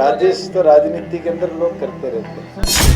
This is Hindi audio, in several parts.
साजिश तो राजनीति के अंदर लोग करते रहते हैं।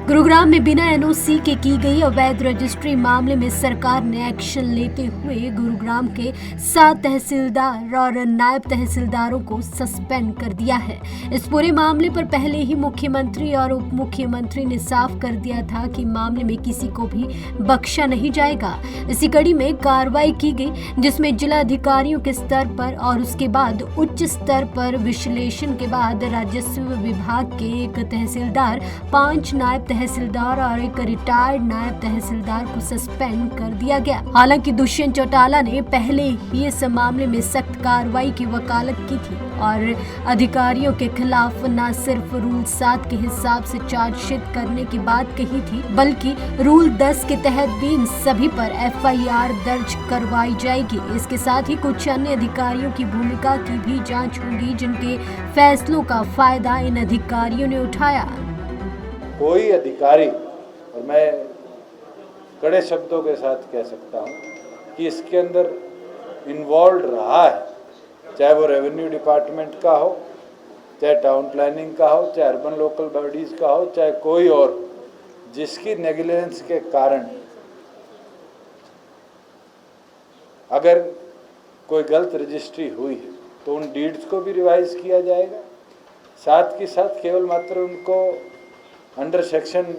गुरुग्राम में बिना एनओसी के की गई अवैध रजिस्ट्री मामले में सरकार ने एक्शन लेते हुए गुरुग्राम के 7 तहसीलदार और नायब तहसीलदारों को सस्पेंड कर दिया है। इस पूरे मामले पर पहले ही मुख्यमंत्री और उप मुख्यमंत्री ने साफ कर दिया था कि मामले में किसी को भी बख्शा नहीं जाएगा। इसी कड़ी में कार्रवाई की गई, जिसमें जिला अधिकारियों के स्तर पर और उसके बाद उच्च स्तर पर विश्लेषण के बाद राजस्व विभाग के 1 तहसीलदार, 5 नायब तहसीलदार और 1 रिटायर्ड नायब तहसीलदार को सस्पेंड कर दिया गया। हालांकि दुष्यंत चौटाला ने पहले ही इस मामले में सख्त कार्रवाई की वकालत की थी और अधिकारियों के खिलाफ न सिर्फ रूल 7 के हिसाब से चार्जशीट करने की बात कही थी, बल्कि रूल 10 के तहत भी इन सभी पर FIR दर्ज करवाई जाएगी। इसके साथ ही कुछ अन्य अधिकारियों की भूमिका की भी जांच होगी, जिनके फैसलों का फायदा इन अधिकारियों ने उठाया। कोई अधिकारी, और मैं कड़े शब्दों के साथ कह सकता हूँ कि इसके अंदर इन्वॉल्व रहा है, चाहे वो रेवेन्यू डिपार्टमेंट का हो, चाहे टाउन प्लानिंग का हो, चाहे अर्बन लोकल बॉडीज़ का हो, चाहे कोई और, जिसकी नेग्लिजेंस के कारण अगर कोई गलत रजिस्ट्री हुई है तो उन डीड्स को भी रिवाइज किया जाएगा। साथ के साथ केवल मात्र उनको अंडर सेक्शन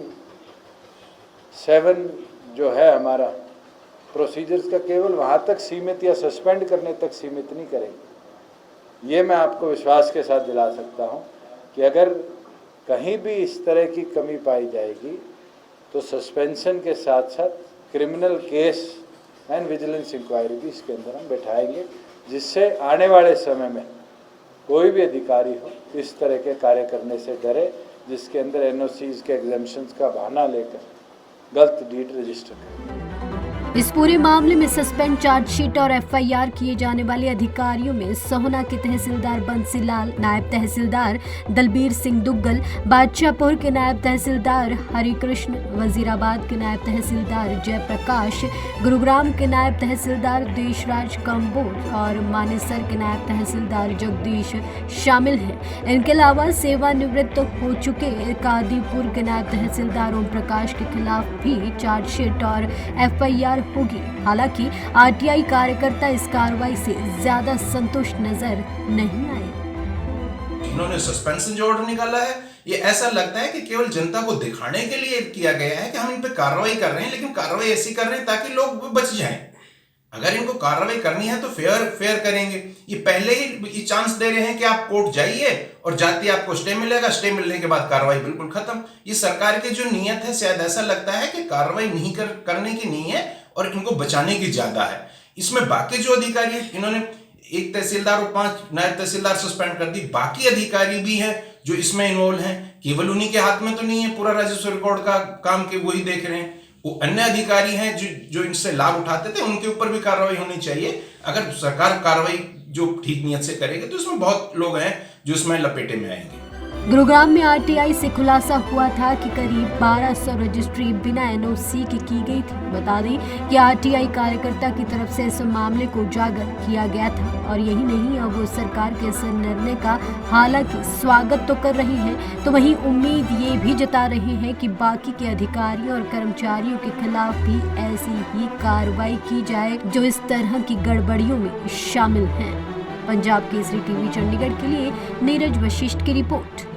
7 जो है हमारा प्रोसीजर्स का, केवल वहाँ तक सीमित या सस्पेंड करने तक सीमित नहीं करेंगे। ये मैं आपको विश्वास के साथ दिला सकता हूँ कि अगर कहीं भी इस तरह की कमी पाई जाएगी तो सस्पेंशन के साथ साथ criminal case and vigilance inquiry भी इसके अंदर हम बैठाएंगे, जिससे आने वाले समय में कोई भी अधिकारी हो इस तरह के कार्य करने से डरे, जिसके अंदर NOCs के एग्जाम्पशंस का बहाना लेकर गलत डीड रजिस्टर करें। इस पूरे मामले में सस्पेंड, चार्जशीट और FIR किए जाने वाले अधिकारियों में सोहना के तहसीलदार बंसीलाल, नायब तहसीलदार दलबीर सिंह दुग्गल, बादशाहपुर के नायब तहसीलदार हरिकृष्ण, वजीराबाद के नायब तहसीलदार जयप्रकाश, गुरुग्राम के नायब तहसीलदार देशराज कंबोज और मानेसर के नायब तहसीलदार जगदीश शामिल हैं। इनके अलावा सेवानिवृत्त हो चुके कादीपुर के नायब तहसीलदार ओम प्रकाश के खिलाफ भी चार्जशीट और FIR होगी। हालांकि RTI कार्यकर्ता इस कार्रवाई से ज्यादा संतुष्ट नजर नहीं आए। इन्होंने सस्पेंशन जो ऑर्डर निकाला है, ये ऐसा लगता है कि केवल जनता को दिखाने के लिए किया गया है कि हम इन पे कार्रवाई कर रहे हैं, लेकिन कार्रवाई ऐसी कर रहे हैं ताकि लोग बच जाएं। अगर इनको कार्रवाई करनी है तो फेयर करेंगे। ये पहले ही चांस दे रहे हैं कि आप कोर्ट जाइए और जाते आपको स्टे मिलेगा, स्टे मिलने के बाद कार्रवाई बिल्कुल खत्म। ये सरकार की जो नीयत है, शायद ऐसा लगता है कि कार्रवाई नहीं करने की नहीं है और इनको बचाने की ज्यादा है। इसमें बाकी जो अधिकारी हैं, इन्होंने 1 तहसीलदार और 5 नायब तहसीलदार सस्पेंड कर दी। बाकी अधिकारी भी हैं जो इसमें इन्वॉल्व हैं, केवल उन्हीं के हाथ में तो नहीं है पूरा राजस्व रिकॉर्ड का काम के वही देख रहे हैं। वो अन्य अधिकारी हैं जो इनसे लाभ उठाते थे, उनके ऊपर भी कार्रवाई होनी चाहिए। अगर सरकार कार्रवाई जो ठीक नियत से करेगी तो इसमें बहुत लोग हैं जो इसमें लपेटे में आएंगे। गुरुग्राम में RTI से खुलासा हुआ था कि करीब 1200 रजिस्ट्री बिना NOC की गई थी। बता दें कि RTI कार्यकर्ता की तरफ से इस मामले को उजागर किया गया था और यही नहीं, अब वो सरकार के इस निर्णय का हालांकि स्वागत तो कर रहे हैं, तो वहीं उम्मीद ये भी जता रहे हैं कि बाकी के अधिकारियों और कर्मचारियों के खिलाफ भी ऐसी ही कार्रवाई की जाए जो इस तरह की गड़बड़ियों में शामिल हैं। पंजाब केसरी TV चंडीगढ़ के लिए नीरज वशिष्ठ की रिपोर्ट।